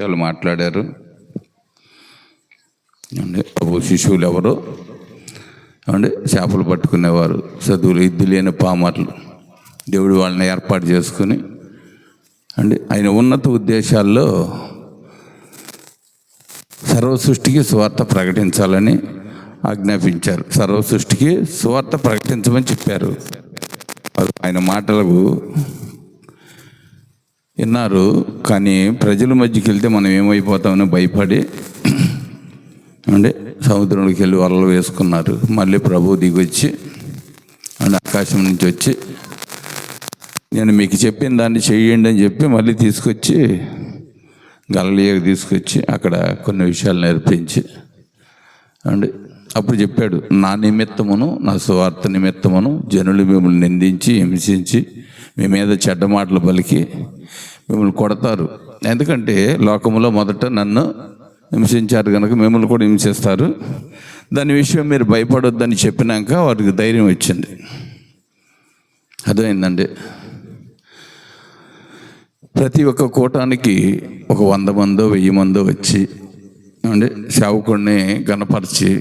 వాళ్ళు మాట్లాడారు. అండి శిశువులు ఎవరు అండి? చేపలు పట్టుకునేవారు, చదువులు ఇద్దు లేని పామర్లు. దేవుడు వాళ్ళని ఏర్పాటు చేసుకుని అండి ఆయన ఉన్నత ఉద్దేశాల్లో సర్వ సృష్టికి సువార్త ప్రకటించాలని ఆజ్ఞాపించారు. సర్వ సృష్టికి సువార్త ప్రకటించమని చెప్పారు. ఆయన మాటలకు విన్నారు. కానీ ప్రజల మధ్యకి వెళ్తే మనం ఏమైపోతామని భయపడి అంటే సముద్రంలోకి వెళ్ళి వలలు వేసుకున్నారు. మళ్ళీ ప్రభువు దిగొచ్చి అంటే ఆకాశం నుంచి వచ్చి నేను మీకు చెప్పిన దాన్ని చెయ్యండి అని చెప్పి మళ్ళీ తీసుకొచ్చి గలిలయకు తీసుకొచ్చి అక్కడ కొన్ని విషయాలు నేర్పించి అండి అప్పుడు చెప్పాడు, నా నిమిత్తమును నా సువార్త నిమిత్తమును జనులు మిమ్మల్ని నిందించి హింసించి మీ మీద చెడ్డ మాటలు పలికి మిమ్మల్ని కొడతారు. ఎందుకంటే లోకంలో మొదట నన్ను హింసించారు కనుక మిమ్మల్ని కూడా హింసిస్తారు. దాని విషయం మీరు భయపడొద్దని చెప్పినాక వారికి ధైర్యం వచ్చింది. అర్థమైందండి. ప్రతి ఒక్క కూటానికి ఒక 100 మందో 1000 మందో వచ్చి అంటే సేవకుడిని గణపరిచి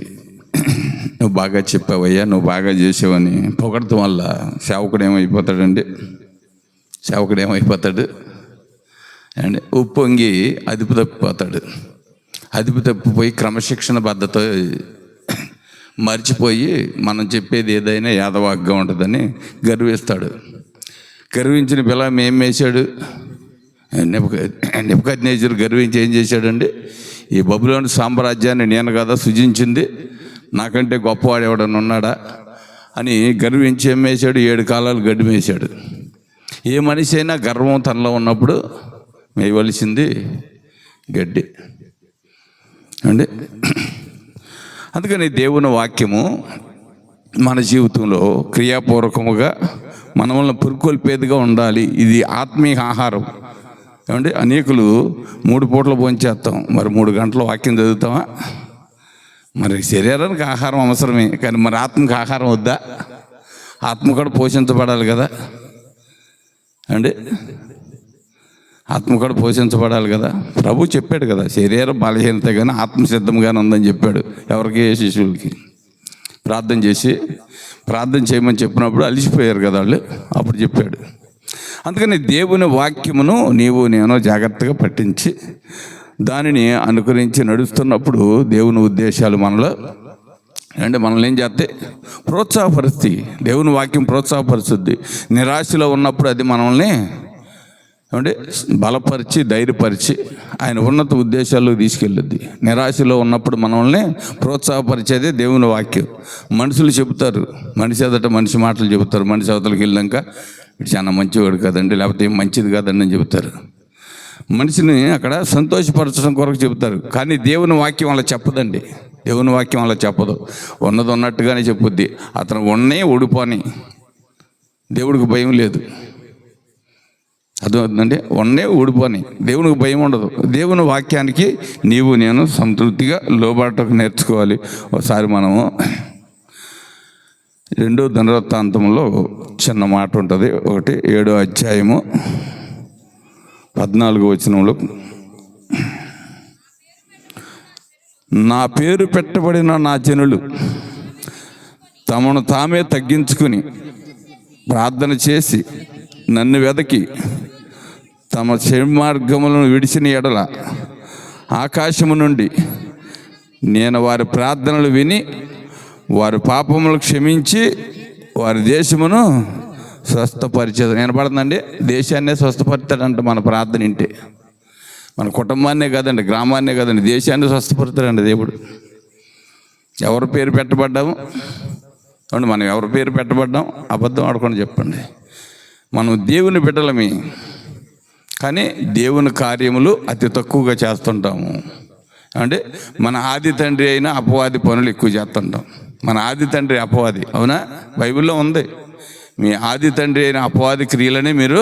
నువ్వు బాగా చెప్పావయ్యా, నువ్వు బాగా చేసావని పొగడటం వల్ల సేవకుడు ఏమైపోతాడండి? సేవకుడు ఏమైపోతాడు అండి? ఉప్పొంగి అదుపు తప్పిపోతాడు. అదుపు తప్పిపోయి క్రమశిక్షణ బద్ధత మర్చిపోయి మనం చెప్పేది ఏదైనా యాదవాగ్గా ఉంటుందని గర్విస్తాడు. గర్వించిన పిల్ల ఏం వేశాడు? నెబుకద్నెజరు గర్వించి ఏం చేశాడండి? ఈ బబులోను సామ్రాజ్యాన్ని నేను కదా సృజించింది, నాకంటే గొప్పవాడు ఎవడన్నా ఉన్నాడా అని గర్వించి ఏం వేశాడు? 7 కాలాలు గడ్డి వేశాడు. ఏ మనిషి అయినా గర్వం తనలో ఉన్నప్పుడు వేయవలసింది గడ్డి అండి. అందుకని దేవుని వాక్యము మన జీవితంలో క్రియాపూర్వకముగా మనల్ని పురుకొల్పేదిగా ఉండాలి. ఇది ఆత్మీయ ఆహారం ఏమంటే అనేకులు 3 పూటలు భోంచేస్తాం, మరి 3 గంటలు వాక్యం చదువుతామా? మరి శరీరానికి ఆహారం అవసరమే, కానీ మరి ఆత్మకి ఆహారం వద్దా? ఆత్మ కూడా పోషించబడాలి కదా అండి. ఆత్మ కూడా పోషించబడాలి కదా. ప్రభు చెప్పాడు కదా, శరీరం బలహీనత కానీ ఆత్మ సిద్ధంగానే ఉందని చెప్పాడు. ఎవరికి? శిష్యులకి. ప్రార్థన చేయమని చెప్పినప్పుడు అలిసిపోయారు కదా వాళ్ళు, అప్పుడు చెప్పాడు. అందుకని దేవుని వాక్యమును నీవు నేను జాగ్రత్తగా పట్టించి దానిని అనుకరించి నడుస్తున్నప్పుడు దేవుని ఉద్దేశాలు మనలో అంటే మనల్ని ఏం చేస్తే ప్రోత్సాహపరుస్తుంది. దేవుని వాక్యం ప్రోత్సాహపరుస్తుంది. నిరాశలో ఉన్నప్పుడు అది మనల్ని అంటే బలపరిచి ధైర్యపరిచి ఆయన ఉన్నత ఉద్దేశాల్లో తీసుకెళ్ళుద్ది. నిరాశలో ఉన్నప్పుడు మనల్ని ప్రోత్సాహపరిచేదే దేవుని వాక్యం. మనుషులు చెబుతారు, మనిషి ఎదుట మనిషి మాటలు చెబుతారు. మనిషి అవతలకి వెళ్ళాక ఇటు చాలా మంచివాడు కదండి, లేకపోతే ఏం మంచిది కాదండి అని చెబుతారు. మనిషిని అక్కడ సంతోషపరచడం కొరకు చెబుతారు. కానీ దేవుని వాక్యం అలా చెప్పదండి. దేవుని వాక్యం అలా చెప్పదు. ఉన్నది ఉన్నట్టుగానే చెప్పుద్ది. అతను ఉన్నే ఊడిపోని, దేవుడికి భయం లేదు. అర్థమవుతుందండి. ఉన్నే ఊడిపోని, దేవునికి భయం ఉండదు. దేవుని వాక్యానికి నీవు నేను సంతృప్తిగా లోబడటకు నేర్చుకోవాలి. ఒకసారి మనము 2వ దినవృత్తాంతంలో చిన్న మాట ఉంటుంది. 7వ అధ్యాయము 14వ వచనంలో, నా పేరు పెట్టబడిన నా జనులు తమను తామే తగ్గించుకుని ప్రార్థన చేసి నన్ను వెదకి తమ చెడు మార్గములను విడిచిన ఎడల ఆకాశము నుండి నేను వారి ప్రార్థనలు విని వారి పాపములు క్షమించి వారి దేశమును స్వస్థపరిచేది. వినపడుతుందండి. దేశాన్నే స్వస్థపరుతాడంట మన ప్రార్థన వింటే. మన కుటుంబాన్నే కాదండి, గ్రామాన్నే కాదండి, దేశాన్ని స్వస్థపరుతాడండి దేవుడు. ఎవరి పేరు పెట్టబడ్డాము అండి? మనం ఎవరి పేరు పెట్టబడ్డాం? అబద్ధం ఆడకుండా చెప్పండి. మనం దేవుని బిడ్డలమే, కానీ దేవుని కార్యములు అతి తక్కువగా చేస్తుంటాము. అంటే మన ఆది తండ్రి అయిన అపవాది పనులు ఎక్కువ చేస్తుంటాం. మన ఆది తండ్రి అపవాది, అవునా? బైబిల్లో ఉంది. మీ ఆది తండ్రి అయిన అపవాది క్రియలనే మీరు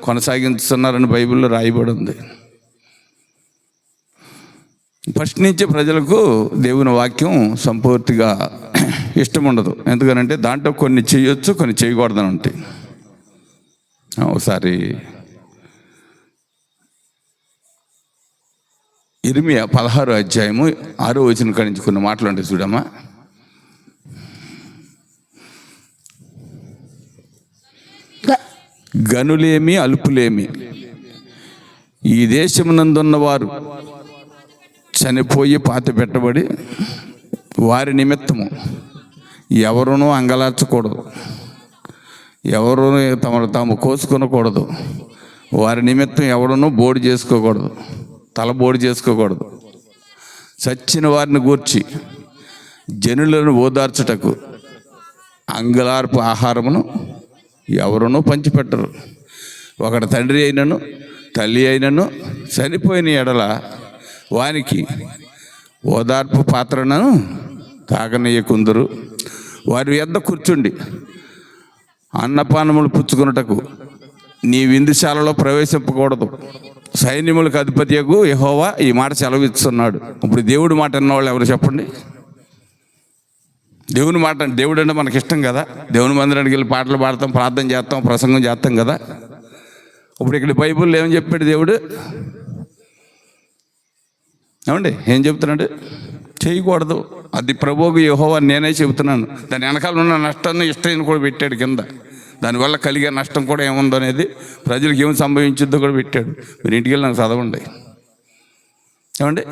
కొనసాగిస్తున్నారని బైబిల్లో రాయబడి ఉంది. ఫస్ట్ నుంచి ప్రజలకు దేవుని వాక్యం సంపూర్తిగా ఇష్టం ఉండదు. ఎందుకనంటే దాంట్లో కొన్ని చేయొచ్చు, కొన్ని చేయకూడదని ఉంటాయి. ఒకసారి ఇర్మియా 16వ అధ్యాయము 6వ వచనం కాడి నుంచి కొన్ని మాటలు ఉంటాయి చూడమ్మా. గనులేమి అల్పులేమి ఈ దేశమునందున్నవారు చనిపోయి పాతి పెట్టబడి వారి నిమిత్తము ఎవరునూ అంగలార్చకూడదు, ఎవరునూ తాము కోసుకొనకూడదు, వారి నిమిత్తం ఎవరునూ బోడి చేసుకోకూడదు, తల బోడి చేసుకోకూడదు. చచ్చిన వారిని గూర్చి జనులను ఓదార్చుటకు అంగలార్పు ఆహారమును ఎవరునూ పంచిపెట్టరు. ఒకటి తండ్రి అయినను తల్లి అయినను చనిపోయిన ఎడల వానికి ఓదార్పు పాత్రను తాగనీయకుందురు. వారి యొద్ద కూర్చుండి అన్నపానములు పుచ్చుకొనుటకు నీ విందుశాలలో ప్రవేశింపకూడదు. సైన్యములకు అధిపతియగు యెహోవా ఈ మాట సెలవిస్తున్నాడు. ఇప్పుడు దేవుడి మాట అన్నవాళ్ళు ఎవరు చెప్పండి? దేవుని మాట, దేవుడు అంటే మనకి ఇష్టం కదా. దేవుని మందిరానికి వెళ్ళి పాటలు పాడతాం, ప్రార్థన చేస్తాం, ప్రసంగం చేస్తాం కదా. ఇప్పుడు ఇక్కడ బైబిల్లో ఏమని చెప్పాడు దేవుడు? ఏమండి ఏం చెప్తున్నాడు? చేయకూడదు. అది ప్రభువుకు యెహోవా నేనే చెబుతున్నాను. దాని వెనకాల ఉన్న నష్టాన్ని ఇష్టం కూడా పెట్టాడు కింద. దానివల్ల కలిగే నష్టం కూడా ఏముందో అనేది, ప్రజలకు ఏమి సంభవించుద్దో కూడా పెట్టాడు. మీరు ఇంటికి వెళ్ళి నాకు చదవండి. ఏమండి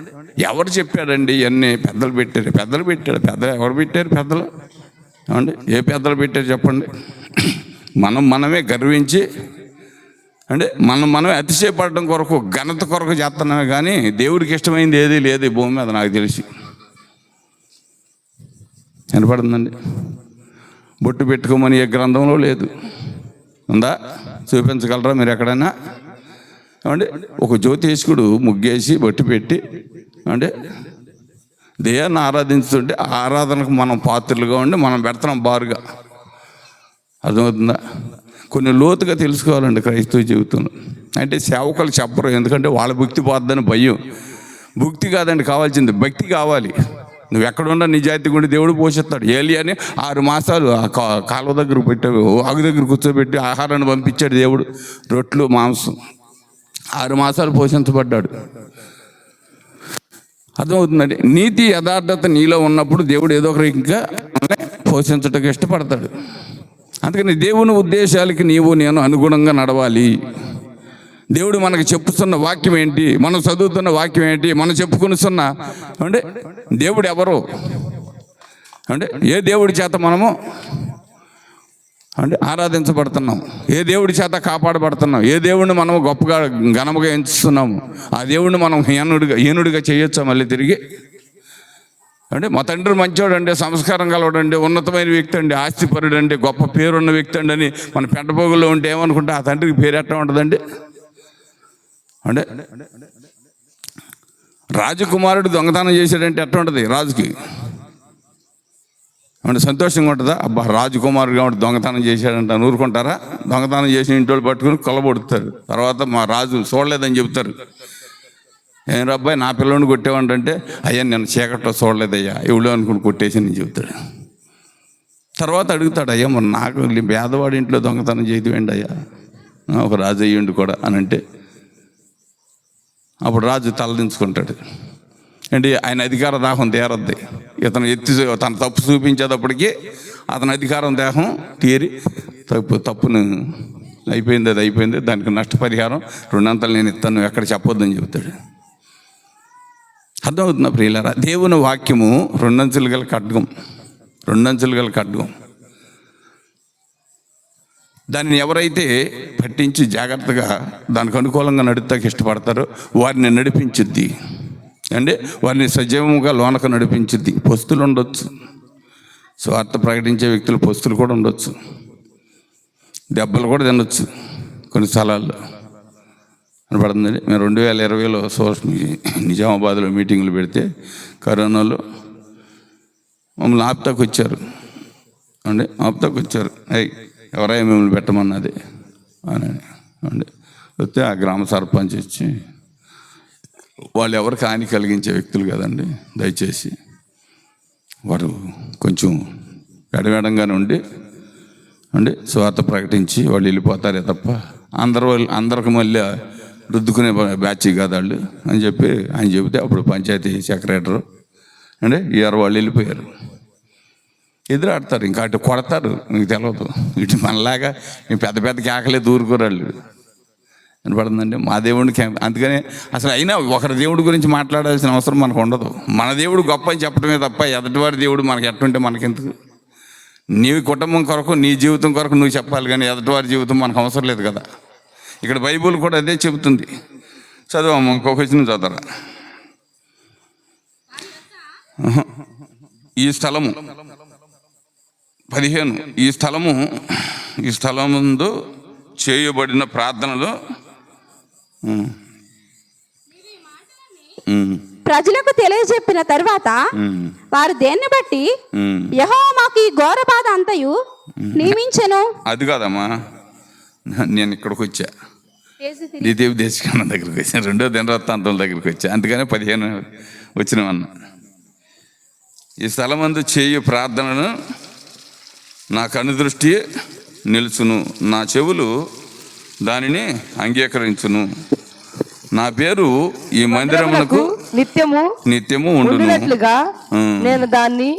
ఎవరు చెప్పాడండి ఇవన్నీ? పెద్దలు పెట్టారు. పెద్దలు ఎవరు పెట్టారు? పెద్దలు ఏమండి ఏ పెద్దలు పెట్టారు చెప్పండి? మనమే గర్వించి అంటే మనమే అతిశయపడడం కొరకు, ఘనత కొరకు చేస్తున్నామే కానీ దేవుడికి ఇష్టమైంది ఏది లేదు ఈ భూమి మీద నాకు తెలిసి. వినపడుతుందండి? బొట్టు పెట్టుకోమని ఏ గ్రంథంలో లేదు. ఉందా? చూపించగలరా మీరు ఎక్కడైనా? ఏమంటే ఒక జ్యోతిష్కుడు ముగ్గేసి బొట్టు పెట్టి అంటే దేయాన్ని ఆరాధించుతుంటే ఆ ఆరాధనకు మనం పాత్రలుగా ఉండి మనం పెడుతున్నాం బారుగా. అర్థమవుతుందా? కొన్ని లోతుగా తెలుసుకోవాలండి క్రైస్తవ జీవితంలో. అంటే సేవకులు చెప్పరు, ఎందుకంటే వాళ్ళ భక్తి పోద్దని భయం. భక్తి కాదండి కావాల్సింది, భక్తి కావాలి. నువ్వు ఎక్కడున్నా నిజాయితీగా ఉండి దేవుడు పోషిస్తాడు. ఏలియాని 6 మాసాలు ఆ కాలువ దగ్గర పెట్టావు, ఆగు దగ్గర కూర్చోబెట్టి ఆహారాన్ని పంపించాడు దేవుడు, రొట్లు మాంసం. 6 మాసాలు పోషించబడ్డాడు. అర్థమవుతుందండి? నీతి యథార్థత నీలో ఉన్నప్పుడు దేవుడు ఏదో ఒక ఇంకా పోషించడానికి ఇష్టపడతాడు. అందుకని దేవుని ఉద్దేశాలకి నేను అనుగుణంగా నడవాలి. దేవుడు మనకు చెప్పుతున్న వాక్యం ఏంటి, మనం చదువుతున్న వాక్యం ఏంటి, మనం చెప్పుకునిస్తున్న అంటే దేవుడు ఎవరు, అంటే ఏ దేవుడి చేత మనము అంటే ఆరాధించబడుతున్నాం, ఏ దేవుడి చేత కాపాడబడుతున్నాం, ఏ దేవుడిని మనం గొప్పగా ఘనముగా ఎంచుతున్నాము, ఆ దేవుడిని మనం హీనుడిగా చేయొచ్చా మళ్ళీ తిరిగి? అంటే మా తండ్రి మంచోడు అండి, సంస్కారం కలవడండి, ఉన్నతమైన వ్యక్తి అండి, ఆస్తిపరుడు అండి, గొప్ప పేరున్న వ్యక్తి అండి అని మన పెంటపోగుల్లో ఉంటే ఏమనుకుంటే ఆ తండ్రికి పేరు ఎట్లా ఉంటుందండి? అంటే రాజకుమారుడు దొంగతనం చేశాడంటే ఎట్లా ఉంటుంది రాజుకి? అంటే సంతోషంగా ఉంటుందా? అబ్బా రాజకుమారుడు కాబట్టి దొంగతనం చేశాడంట ఊరుకుంటారా? దొంగతనం చేసిన ఇంటి పట్టుకుని కొల్లబొడుతారు. తర్వాత మా రాజు చూడలేదని చెప్తారు. ఏం రబ్బాయి నా పిల్లని కొట్టేవాడంటే అయ్యా నేను చీకట్లో చూడలేదయ్యా ఎవడో అనుకుని కొట్టేసి నేను చెబుతాడు. తర్వాత అడుగుతాడు, అయ్యా మరి నాకు పేదవాడి ఇంట్లో దొంగతనం చేయదు అయ్యా, ఒక రాజు అయ్యండి కూడా అని అంటే అప్పుడు రాజు తలదించుకుంటాడు. అంటే ఆయన అధికార దాహం తీరద్ది. ఇతను తన తప్పు చూపించేటప్పటికీ అతని అధికారం దేహం తీరి తప్పును అయిపోయింది, అది అయిపోయింది, దానికి నష్టపరిహారం 2 అంతలు నేను ఇస్తాను, ఎక్కడ చెప్పొద్దని చెబుతాడు. అర్థమవుతుందా ప్రియులారా? దేవుని వాక్యము 2 అంచులు గల ఖడ్గం, 2 అంచులు గల ఖడ్గం. దాన్ని ఎవరైతే పట్టించి జాగ్రత్తగా దానికి అనుకూలంగా నడుపుతాకి ఇష్టపడతారో వారిని నడిపించుద్ది. అంటే వారిని సజీవంగా లోనకు నడిపించుద్ది. పొస్తులు ఉండొచ్చు, స్వార్థ ప్రకటించే వ్యక్తులు పొస్తులు కూడా ఉండొచ్చు, దెబ్బలు కూడా తినొచ్చు కొన్ని స్థలాల్లో. కనపడుతుందండి. మేము 2020లో నిజామాబాద్లో మీటింగ్లు పెడితే కరోనాలో మమ్మల్ని ఆపుతాకు వచ్చారు అండి. ఆపుతాకు వచ్చారు, ఎవరైనా మిమ్మల్ని పెట్టమన్నది అని అండి. వస్తే ఆ గ్రామ సర్పంచ్ ఇచ్చి, వాళ్ళు ఎవరికి హాని కలిగించే వ్యక్తులు కదండి, దయచేసి వారు కొంచెం ఎడవేడంగానే ఉండి స్వార్థ ప్రకటించి వాళ్ళు వెళ్ళిపోతారే తప్ప అందరికి మళ్ళీ రుద్దుకునే బ్యాచ్ కాదు వాళ్ళు అని చెప్పి ఆయన చెబితే అప్పుడు పంచాయతీ సెక్రటరీ అంటే ఇయర్ వాళ్ళు వెళ్ళిపోయారు. ఎదురు ఆడతారు, ఇంకా అటు కొడతారు, మీకు తెలియదు. ఇటు మనలాగా పెద్ద పెద్ద కేకలే దూరుకోరాళ్ళు వినపడుతుందండి మా దేవుడికి. అందుకని అసలు అయినా ఒకరి దేవుడి గురించి మాట్లాడాల్సిన అవసరం మనకు ఉండదు. మన దేవుడు గొప్ప అని చెప్పడమే తప్ప ఎదుటివారి దేవుడు మనకి ఎట్టుంటే మనకెందుకు? నీ కుటుంబం కొరకు, నీ జీవితం కొరకు నువ్వు చెప్పాలి, కానీ ఎదుటివారి జీవితం మనకు అవసరం లేదు కదా. ఇక్కడ బైబుల్ కూడా అదే చెబుతుంది. చదవమ్మా, ఇంకొక వచ్చిన చదవరా. ఈ స్థలము 15, ఈ స్థలం ముందు చేయబడిన ప్రార్థనలో ప్రజలకు తెలియజెప్పిన తర్వాత వారు దేన్ని బట్టి యెహోవా మాకు ఈ ఘోర బాధ అంతయు నియమించెను. అది కాదమ్మా, నేను ఇక్కడికి వచ్చా, ద్వితీయ దేశకాండం దగ్గరికి వచ్చా, 2వ దినవృత్తాంతం దగ్గరికి వచ్చా, అందుకనే 15 వచ్చినవన్నా. ఈ స్థలమందు చేయు ప్రార్థనను నా కనుదృష్టి నిలుచును, నా చెవులు దానిని అంగీకరించును, నా పేరు ఈ మందిరమునకు నిత్యము ఉండునట్లుగా నేను దాన్ని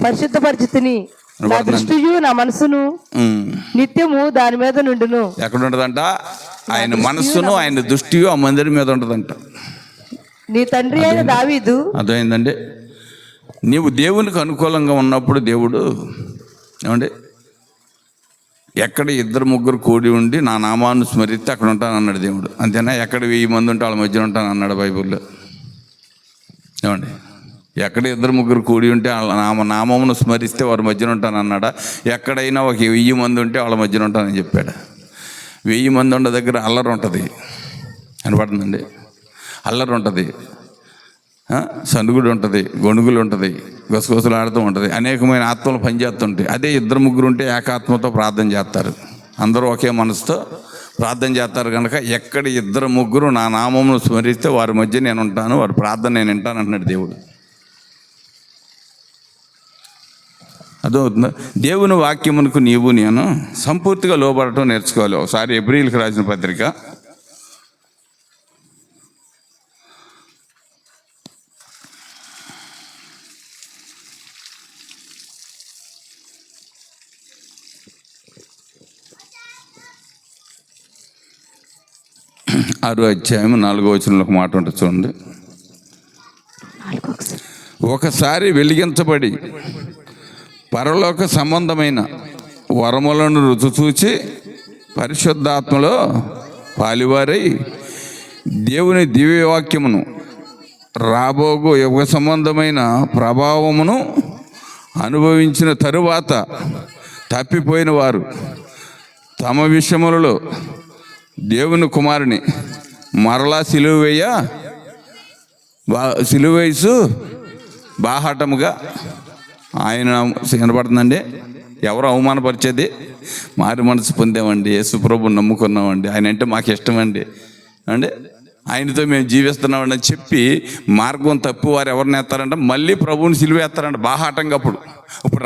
పరిశుద్ధపరిచితిని. నా దృష్టియు నా మనసును నిత్యము దాని మీద నుండును. ఎక్కడ ఉంటదంట? ఆయన మనస్సును, ఆయన దృష్టియు ఆ మందిరం మీద ఉంటదంట. నీ తండ్రి అయిన దావీదు. అర్థమైందండి? నీవు దేవునికి అనుకూలంగా ఉన్నప్పుడు దేవుడు ఏమండి ఎక్కడ 2-3 కూడి ఉండి నా నామాన్ని స్మరిస్తే అక్కడ ఉంటాను అన్నాడు దేవుడు. అంతేనా? ఎక్కడ 1000 మంది ఉంటే వాళ్ళ మధ్యన ఉంటాను అన్నాడు బైబిల్లో. ఏమండి? ఎక్కడ 2-3 కూడి ఉంటే వాళ్ళ నామమును స్మరిస్తే వారి మధ్యన ఉంటాను అన్నాడా? ఎక్కడైనా ఒక 1000 మంది ఉంటే వాళ్ళ మధ్యన ఉంటానని చెప్పాడు. 1000 మంది ఉన్న దగ్గర అల్లరి ఉంటుంది, కనపడుతుందండి? అల్లరి ఉంటుంది, సనుగుడు ఉంటుంది, గొణుగులు ఉంటుంది, గసగసలు ఆడుతూ ఉంటుంది, అనేకమైన ఆత్మలు పనిచేస్తుంటాయి. అదే 2-3 ఉంటే ఏకాత్మతో ప్రార్థన చేస్తారు, అందరూ ఒకే మనసుతో ప్రార్థన చేస్తారు. కనుక ఎక్కడ 2-3 నా నామమును స్మరిస్తే వారి మధ్య నేను ఉంటాను, వారి ప్రార్థన నేను వింటాను అంటున్నాడు దేవుడు. అదవుతుందా? దేవుని వాక్యమునకు నీవు నేను సంపూర్తిగా లోబడటం నేర్చుకోవాలి. ఒకసారి ఎబ్రీయులకు రాసిన పత్రిక 6వ అధ్యాయం 4వ వచనంలో ఒక మాట ఉంటుంది చూడండి. ఒకసారి వెలిగించబడి పరలోక సంబంధమైన వరములను రుచి చూచి పరిశుద్ధాత్మలో పాలివారై దేవుని దివ్యవాక్యమును రాబోగు యుగ సంబంధమైన ప్రభావమును అనుభవించిన తరువాత తప్పిపోయిన వారు తమ విషయములలో దేవుని కుమారుని మరలా సిలువేసు బాహాటముగా ఆయన వినపడుతుందండి. ఎవరు అవమానపరిచేది? మారు మనసు పొందామండి, యేసుప్రభుని నమ్ముకున్నామండి, ఆయన అంటే మాకు ఇష్టమండి అంటే ఆయనతో మేము జీవిస్తున్నామని చెప్పి మార్గం తప్పు వారు ఎవరిని వేస్తారంటే మళ్ళీ ప్రభువుని సిలువేస్తారంట బాహాటంగా. ఇప్పుడు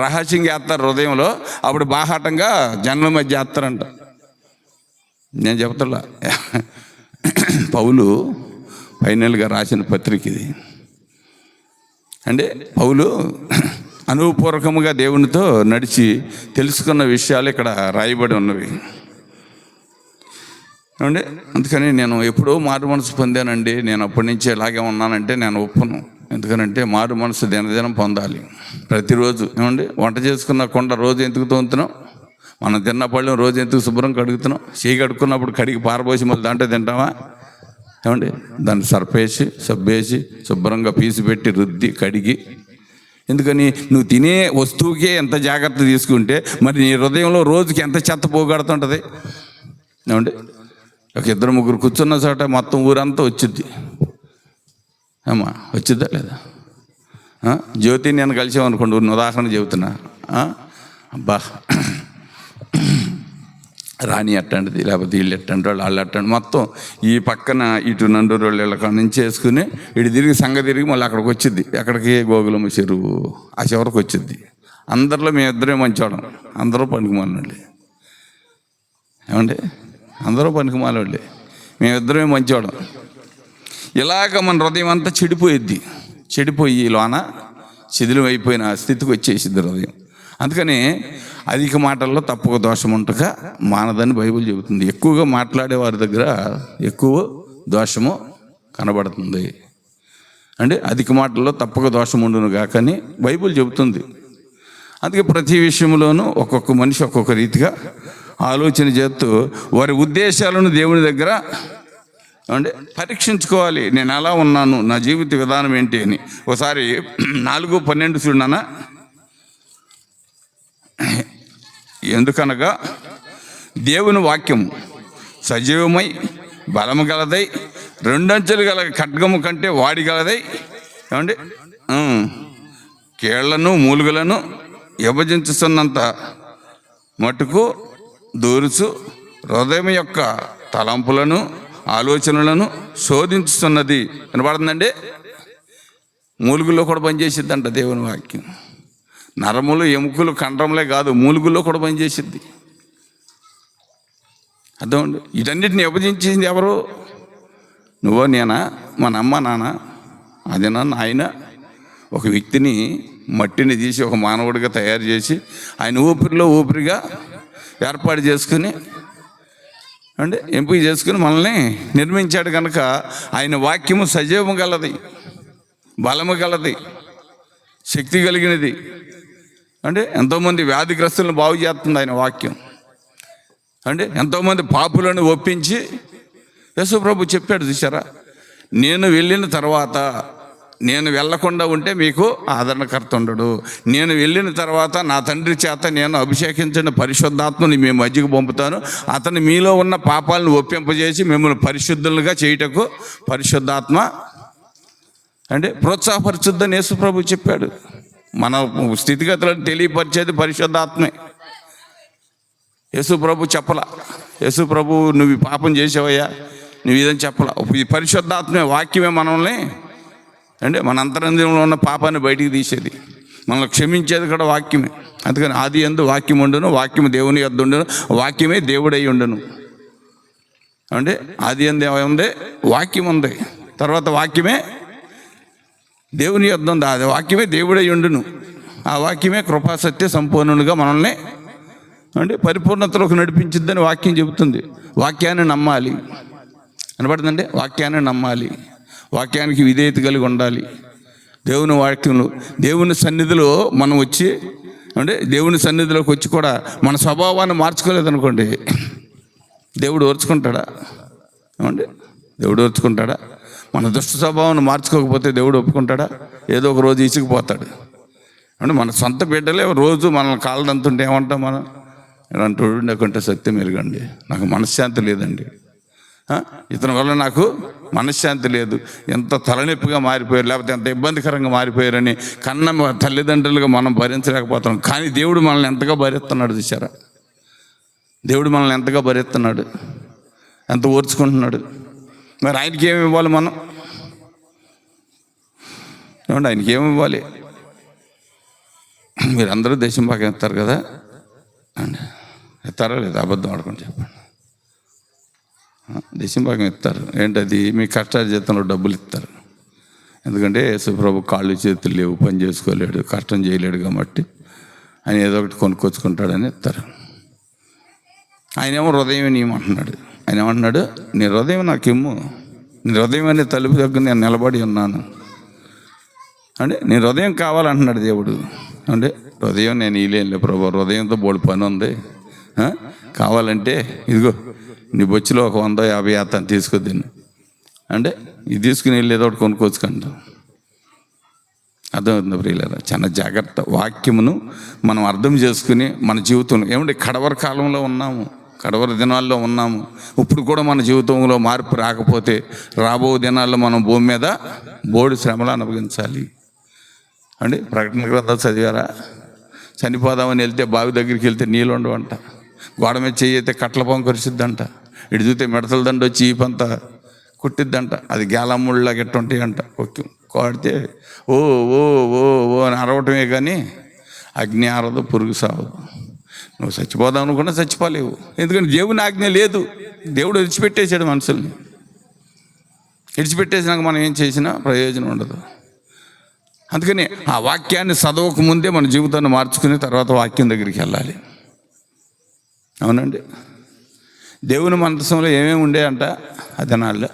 రహస్యంగా వేస్తారు హృదయంలో, అప్పుడు బాహాటంగా జనుల మధ్య వేస్తారంట. నేను చెప్తా, పౌలు ఫైనల్గా రాసిన పత్రిక ఇది. అంటే పౌలు అనుభవపూర్వకంగా దేవునితో నడిచి తెలుసుకున్న విషయాలు ఇక్కడ రాయబడి ఉన్నవి. ఏమండి? అందుకని నేను ఎప్పుడో మారు మనసు పొందానండి, నేను అప్పటి నుంచి ఎలాగే ఉన్నానంటే నేను ఒప్పును. ఎందుకనంటే మారు మనసు దినదినం పొందాలి ప్రతిరోజు. ఏమండి? వంట చేసుకున్న కొండ రోజు ఎందుకు తోముతున్నాం? మనం తిన్న పళ్ళెం రోజు ఎందుకు శుభ్రం కడుగుతున్నాం? చేయి కడుక్కున్నప్పుడు కడిగి పారబోసి మళ్ళీ దాంట్లో తింటామా? ఏమండి? దాన్ని సబ్బేసి శుభ్రంగా పీసు పెట్టి రుద్ది కడిగి. ఎందుకని? నువ్వు తినే వస్తువుకే ఎంత జాగ్రత్త తీసుకుంటే మరి నీ హృదయంలో రోజుకి ఎంత చెత్త పోగొడుతుంటుంది. ఏమండి? ఒక 2-3 కూర్చున్న చోట మొత్తం ఊరంతా వచ్చిద్ది. అమ్మా వచ్చిద్దా లేదా? జ్యోతి నేను కలిసామనుకోండి, ఉదాహరణ చెబుతున్నా. అబ్బా రాణి అట్టండిది, లేకపోతే వీళ్ళు ఎట్టండి, వాళ్ళు అట్టండి, మొత్తం ఈ పక్కన ఇటు నండూరు వాళ్ళ కాడ నుంచి వేసుకుని ఇటు తిరిగి సంగ తిరిగి మళ్ళీ అక్కడికి వచ్చిద్ది. ఎక్కడికి? గోగులమ్మ చెరువు ఆ చివరికి వచ్చిద్ది. అందరిలో మేమిద్దరే మంచివాళ్ళం, అందరూ పనికి మాలండి. ఏమండి? అందరూ పనికి మాలండి. మేమిద్దరమే మంచివాళ్ళం. ఇలాగ మన హృదయం అంతా చెడిపోయి లోన శిథిలం అయిపోయిన స్థితికి వచ్చేసింది హృదయం. అందుకని అధిక మాటల్లో తప్పక దోషం ఉంటగా మానదని బైబిల్ చెబుతుంది. ఎక్కువగా మాట్లాడే వారి దగ్గర ఎక్కువ దోషము కనబడుతుంది. అంటే అధిక మాటల్లో తప్పక దోషం ఉండును గాకని బైబిల్ చెబుతుంది. అందుకే ప్రతి విషయంలోనూ ఒక్కొక్క మనిషి ఒక్కొక్క రీతిగా ఆలోచన చేస్తూ వారి ఉద్దేశాలను దేవుని దగ్గర అంటే పరీక్షించుకోవాలి. నేను ఎలా ఉన్నాను, నా జీవిత విధానం ఏంటి అని. ఒకసారి 4:12 చూడనా, ఎందుకనగా దేవుని వాక్యము సజీవమై బలము గలదై 2 అంచెలు గల ఖడ్గము కంటే వాడిగలదై ఏమండి కేళ్లను మూలుగలను విభజించుతున్నంత మటుకు దూరుచు హృదయం యొక్క తలంపులను ఆలోచనలను శోధించుతున్నది. వినపడుతుందండి. మూలుగుల్లో కూడా పనిచేసిద్దంట దేవుని వాక్యం. నరములు ఎముకలు కండరములే కాదు, మూలుగుల్లో కూడా పనిచేసిద్ది. అర్థమండి. వీటన్నిటిని విభజించింది ఎవరు? నువ్వో నేనా, మన అమ్మ నాన్న, అదేనా నాయన? ఒక వ్యక్తిని మట్టిని తీసి ఒక మానవుడిగా తయారు చేసి ఆయన ఊపిరిలో ఊపిరిగా ఏర్పాటు చేసుకుని అంటే ఎంపిక చేసుకుని మనల్ని నిర్మించాడు కనుక ఆయన వాక్యము సజీవము గలది, బలము గలది, శక్తి కలిగినది. అంటే ఎంతోమంది వ్యాధిగ్రస్తులను బాగు చేస్తుంది ఆయన వాక్యం. అంటే ఎంతోమంది పాపులను ఒప్పించి యేసు ప్రభు చెప్పాడు చూసారా, నేను వెళ్ళిన తర్వాత, నేను వెళ్ళకుండా ఉంటే మీకు ఆదరణకర్త ఉండడు. నేను వెళ్ళిన తర్వాత నా తండ్రి చేత నేను అభిషేకించిన పరిశుద్ధాత్మని మీ మధ్యకు పంపుతాను. అతను మీలో ఉన్న పాపాలను ఒప్పింపజేసి మిమ్మల్ని పరిశుద్ధులుగా చేయుటకు పరిశుద్ధాత్మ అంటే ప్రోత్సాహపరిచుద్దని యేసు ప్రభు చెప్పాడు. మన స్థితిగతులను తెలియపరిచేది పరిశుద్ధాత్మే. యేసు ప్రభు చెప్పలా. యేసు ప్రభు నువ్వు పాపం చేసావయ్యా, నువ్వు ఇదని చెప్పలా. ఈ పరిశుద్ధాత్మే, వాక్యమే మనల్ని అంటే మన అంతరంగంలో ఉన్న పాపాన్ని బయటికి తీసేది, మనల్ని క్షమించేది కూడా వాక్యమే. అందుకని ఆది యందు వాక్యం ఉండును, వాక్యము దేవుని యొద్ద ఉండును, వాక్యమే దేవుడై ఉండును. అంటే ఆది యందు ఏముంది? వాక్యం ఉంది. తర్వాత వాక్యమే దేవుని యొద్ద ఉంది. అది వాక్యమే దేవుడై ఉండును. ఆ వాక్యమే కృపాసత్య సంపూర్ణునిగా మనల్ని అంటే పరిపూర్ణతలోకి నడిపించిద్దని వాక్యం చెబుతుంది. వాక్యాన్ని నమ్మాలి. అనబడుతుందండి. వాక్యాన్ని నమ్మాలి, వాక్యానికి విధేయత కలిగి ఉండాలి. దేవుని వాక్యంలో దేవుని సన్నిధిలో మనం వచ్చి అంటే దేవుని సన్నిధిలోకి వచ్చి కూడా మన స్వభావాన్ని మార్చుకోలేదనుకోండి, దేవుడు ఓర్చుకుంటాడా? ఏమండి, దేవుడు ఓర్చుకుంటాడా? మన దుష్ట స్వభావాన్ని మార్చుకోకపోతే దేవుడు ఒప్పుకుంటాడా? ఏదో ఒక రోజు ఇసుకుపోతాడు. అంటే మన సొంత బిడ్డలే రోజు మనల్ని కాళ్ళదంతుంటే ఏమంటాం మనం? అంటూ లేకుంటే సత్యం ఎరగండి, నాకు మనశ్శాంతి లేదండి, ఇతని వల్ల నాకు మనశ్శాంతి లేదు, ఎంత తలనొప్పిగా మారిపోయారు, లేకపోతే ఎంత ఇబ్బందికరంగా మారిపోయారని కన్న తల్లిదండ్రులుగా మనం భరించలేకపోతున్నాం. కానీ దేవుడు మనల్ని ఎంతగా భరిస్తున్నాడు చూసారా? దేవుడు మనల్ని ఎంతగా భరిస్తున్నాడు, ఎంత ఓర్చుకుంటున్నాడు. మరి ఆయనకి ఏమి ఇవ్వాలి మనం? ఏమండి, ఆయనకి ఏమి ఇవ్వాలి? మీరు అందరూ దేశం బాగా ఎత్తారు కదా అండి, ఎత్తారా లేదా? అబద్ధం ఆడుకొని చెప్పండి. దేశం భాగం ఇస్తారు. ఏంటది? మీ కష్టార్జితంలో డబ్బులు ఇస్తారు. ఎందుకంటే యేసుప్రభు కాళ్ళు చేతులు లేవు, పని చేసుకోలేడు, కష్టం చేయలేడు కాబట్టి ఆయన ఏదో ఒకటి కొనుక్కొచ్చుకుంటాడని ఇస్తారు. ఆయన ఏమో హృదయం నీయమంటున్నాడు. ఆయన ఏమంటున్నాడు? నీ హృదయం నాకు ఇమ్ము, నీ హృదయం అనే తలుపు దగ్గర నేను నిలబడి ఉన్నాను అంటే నీ హృదయం కావాలంటున్నాడు దేవుడు. అంటే హృదయం నేను ఇలేనులే ప్రభు, హృదయంతో బోడు పని ఉంది, కావాలంటే ఇదిగో నీ బొచ్చులో ఒక 100-50 అతను తీసుకొద్దిను అంటే ఇది తీసుకుని వెళ్ళి ఏదో ఒకటి కొనుక్కొచ్చుకుంటాం. అర్థమవుతుంది ప్రియులారా? చాలా జాగ్రత్త. వాక్యమును మనం అర్థం చేసుకుని మన జీవితంలో ఏమంటే కడవరి కాలంలో ఉన్నాము, కడవరి దినాల్లో ఉన్నాము. ఇప్పుడు కూడా మన జీవితంలో మార్పు రాకపోతే రాబో దినాల్లో మనం భూమి మీద బోడి శ్రమలు అనుభవించాలి. అంటే ప్రకటన గ్రంథాలు చదివారా? చనిపోదామని వెళ్తే బావి దగ్గరికి వెళ్తే నీళ్ళు ఉండవంట, గోడ మీద చెయ్యి అయితే కట్ల పొంగ కురిసిద్దంట, ఇటు చూస్తే మిడతల దండ వచ్చి ఈపంతా కుట్టిద్దంట, అది గేలమ్ముళ్ళ గట్టు ఉంటాయంట. ఓకే, కోడితే ఓ ఓ ఓ ఓ అని అరవటమే కానీ అగ్ని ఆరదు, పురుగు సావదు. నువ్వు చచ్చిపోదాం అనుకున్నా చచ్చిపోలేవు, ఎందుకంటే దేవుని ఆజ్ఞ లేదు. దేవుడు విడిచిపెట్టేశాడు మనుషుల్ని. విడిచిపెట్టేసినాక మనం ఏం చేసినా ప్రయోజనం ఉండదు. అందుకని ఆ వాక్యాన్ని చదవక ముందే మన జీవితాన్ని మార్చుకుని తర్వాత వాక్యం దగ్గరికి వెళ్ళాలి. అవునండి. దేవుని మందసంలో ఏమేమి ఉండేయంట ఆ దినాల్లో?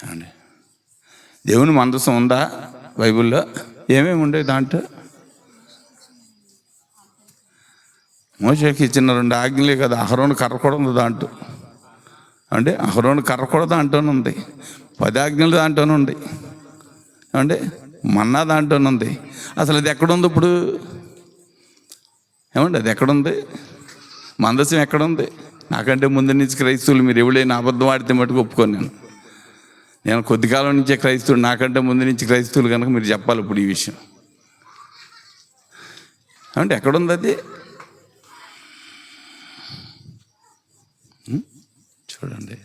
అండి, దేవుని మందసం ఉందా బైబిల్లో? ఏమేమి ఉండే దాంట్లో? మోషేకి ఇచ్చిన 2 ఆజ్ఞలే కదా. అహరోను కర్ర కూడా ఉంది దాంట్లో. అంటే అహరోను కర్ర కూడా దాంట్లోనే ఉంది. 10 ఆజ్ఞలు దాంట్లోనే ఉంది. అంటే మన్నా దాంట్లోనే ఉంది. అసలు అది ఎక్కడుంది ఇప్పుడు? ఏమండి, అది ఎక్కడుంది? మందసం ఎక్కడుంది? నాకంటే ముందు నుంచి క్రైస్తవులు మీరు ఎవరైనా అబద్ధం ఆడితే మటుకు ఒప్పుకోను. నేను కొద్ది కాలం నుంచే క్రైస్తవుడు. నాకంటే ముందు నుంచి క్రైస్తవులు కనుక మీరు చెప్పాలి ఇప్పుడు ఈ విషయం. అంటే ఎక్కడుంది అది? చూడండి,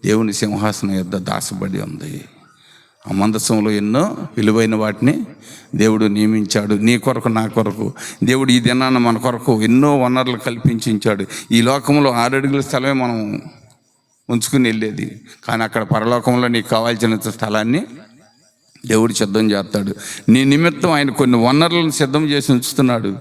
దేవుని సింహాసనం యొద్ద దాచబడి ఉంది. ఆ మందసంలో ఎన్నో విలువైన వాటిని దేవుడు నియమించాడు. నీ కొరకు, నా కొరకు. దేవుడు ఈ దినాన మన కొరకు ఎన్నో వనరులు కల్పించాడు. ఈ లోకంలో 6 అడుగుల స్థలమే మనం ఉంచుకుని వెళ్ళేది, కానీ అక్కడ పరలోకంలో నీకు కావాల్సిన స్థలాన్ని దేవుడు సిద్ధం చేస్తాడు. నీ నిమిత్తం ఆయన కొన్ని వనరులను సిద్ధం చేసి ఉంచుతున్నాడు.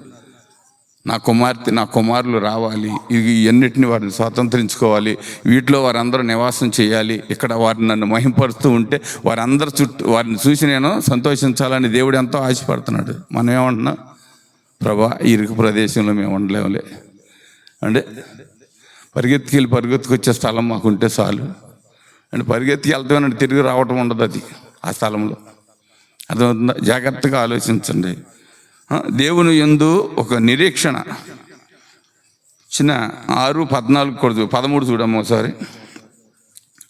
నా కుమార్తె, నా కుమారులు రావాలి, ఇవన్నిటిని వారిని స్వాతంత్రించుకోవాలి, వీటిలో వారందరూ నివాసం చేయాలి. ఇక్కడ వారిని నన్ను మహింపరుస్తూ ఉంటే వారందరూ వారిని చూసి నేను సంతోషించాలని దేవుడు ఎంతో ఆశపడుతున్నాడు. మనం ఏమంటున్నాం? ప్రభా, ఈ ఇరుకు ప్రదేశంలో మేము ఉండలేములే అంటే పరిగెత్తుకొచ్చే స్థలం మాకుంటే చాలు. అంటే పరిగెత్తికి వెళ్తామని తిరిగి రావటం ఉండదు అది ఆ స్థలంలో. అర్థమవుతుందా? జాగ్రత్తగా ఆలోచించండి. దేవుని యందు ఒక నిరీక్షణ. 6:14 కూడా 13 చూడమ్మ ఒకసారి.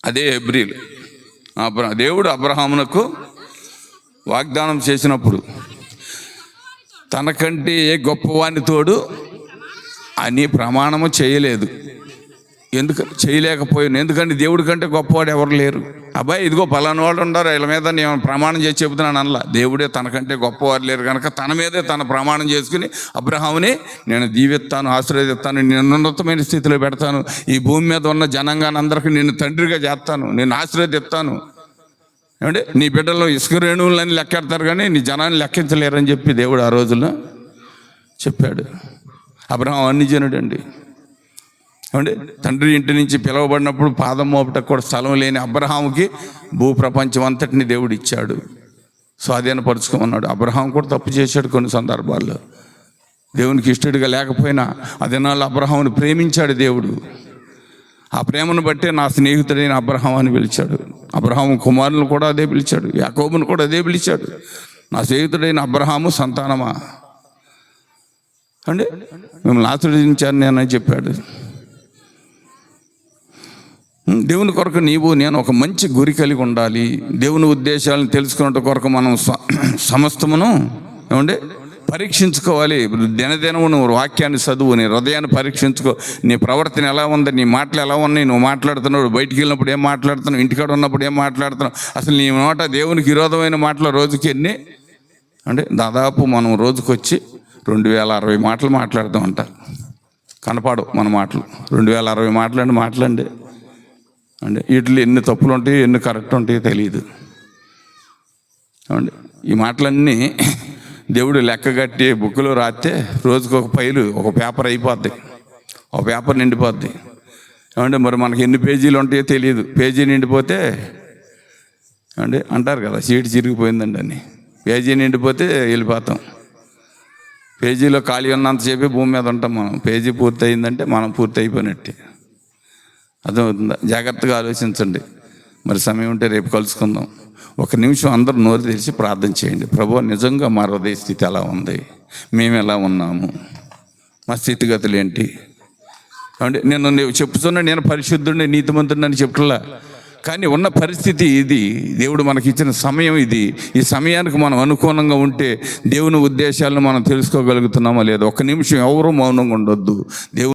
అదే హెబ్రీలు. దేవుడు అబ్రహామునకు వాగ్దానం చేసినప్పుడు తనకంటే ఏ గొప్పవాని తోడు అని ప్రమాణము చేయలేదు. చేయలేకపోయాను. ఎందుకంటే దేవుడి కంటే గొప్పవాడు ఎవరు లేరు. అబ్బాయి, ఇదిగో పలానా వాళ్ళు ఉన్నారు, వీళ్ళ మీద నేను ప్రమాణం చేసి చెబుతున్నాను అనలా. దేవుడే తనకంటే గొప్పవారు లేరు కనుక తన మీదే తన ప్రమాణం చేసుకుని అబ్రహాముని నేను దీవిస్తాను, ఆశీర్వదిస్తాను, నేను ఉన్నతమైన స్థితిలో పెడతాను, ఈ భూమి మీద ఉన్న జనాంగాన్ని అందరికీ నేను తండ్రిగా చేస్తాను, నేను ఆశీర్వదిస్తాను. ఏమంటే నీ బిడ్డల్లో ఇసుక రేణువులని లెక్కెడతారు కానీ నీ జనాన్ని లెక్కించలేరని చెప్పి దేవుడు ఆ రోజుల్లో చెప్పాడు. అబ్రహాం అన్యజనుడు అండి. ఏమంటే తండ్రి ఇంటి నుంచి పిలువబడినప్పుడు పాదం మోపటకు కూడా స్థలం లేని అబ్రహాముకి భూప్రపంచం అంతటిని దేవుడు ఇచ్చాడు, స్వాధీనపరుచుకోమన్నాడు. అబ్రహాం కూడా తప్పు చేశాడు కొన్ని సందర్భాల్లో. దేవునికి ఇష్టడిగా లేకపోయినా ఆ దినాల్లో అబ్రహాముని ప్రేమించాడు దేవుడు. ఆ ప్రేమను బట్టే నా స్నేహితుడైన అబ్రహాం అని పిలిచాడు. అబ్రహాము కుమారులను కూడా అదే పిలిచాడు, యాకోబును కూడా అదే పిలిచాడు. నా స్నేహితుడైన అబ్రహాము సంతానమా అంటే మిమ్మల్ని ఆశీర్వదించాను నేనని చెప్పాడు. దేవుని కొరకు నేను ఒక మంచి గురి కలిగి ఉండాలి. దేవుని ఉద్దేశాలను తెలుసుకున్న కొరకు మనం సమస్తమును ఏమంటే పరీక్షించుకోవాలి. దినదినము నువ్వు వాక్యాన్ని చదువు, నీ హృదయాన్ని పరీక్షించుకో. నీ ప్రవర్తన ఎలా ఉంది, నీ మాటలు ఎలా ఉన్నాయి, నువ్వు మాట్లాడుతున్నావు, బయటికి వెళ్ళినప్పుడు ఏం మాట్లాడుతున్నావు, ఇంటికాడ ఉన్నప్పుడు ఏం మాట్లాడుతున్నావు, అసలు నీ మాట దేవునికి విరోధమైన మాటలు రోజుకి ఎన్ని అంటే దాదాపు మనం రోజుకొచ్చి 2060 మాటలు మాట్లాడుతూ ఉంటారు. కనపడవు మన మాటలు. 2060 మాటలండి. అంటే వీటిలో ఎన్ని తప్పులు ఉంటాయి, ఎన్ని కరెక్ట్ ఉంటాయో తెలియదు. ఏమండి, ఈ మాటలన్నీ దేవుడు లెక్కగట్టి బుక్లో రాస్తే రోజుకు ఒక పేపర్ అయిపోద్ది, ఒక పేపర్ నిండిపోద్ది. ఏమంటే మరి మనకి ఎన్ని పేజీలు ఉంటాయో తెలియదు. పేజీ నిండిపోతే అంటే అంటారు కదా, సీటు చిరిగిపోయిందండి అని. పేజీ నిండిపోతే వెళ్ళిపోతాం. పేజీలో ఖాళీ ఉన్నంతసేపే భూమి మీద ఉంటాం మనం. పేజీ పూర్తి అయిందంటే మనం పూర్తి అయిపోయినట్టే. అర్థమవుతుందా? జాగ్రత్తగా ఆలోచించండి. మరి సమయం ఉంటే రేపు కలుసుకుందాం. 1 నిమిషం అందరూ నోరు తెరిచి ప్రార్థన చేయండి. ప్రభువా, నిజంగా మా హృదయ స్థితి ఎలా ఉంది, మేము ఎలా ఉన్నాము, మా స్థితిగతులు ఏంటి? అంటే నేను చెప్తున్నా నేను పరిశుద్ధుడిని, నీతిమంతుడిని అని చెప్పట్లా, కానీ ఉన్న పరిస్థితి ఇది. దేవుడు మనకి ఇచ్చిన సమయం ఇది. ఈ సమయానికి మనం అనుకూలంగా ఉంటే దేవుని ఉద్దేశాలను మనం తెలుసుకోగలుగుతున్నామా లేదా? 1 నిమిషం ఎవరూ మౌనంగా ఉండొద్దు. దేవుడు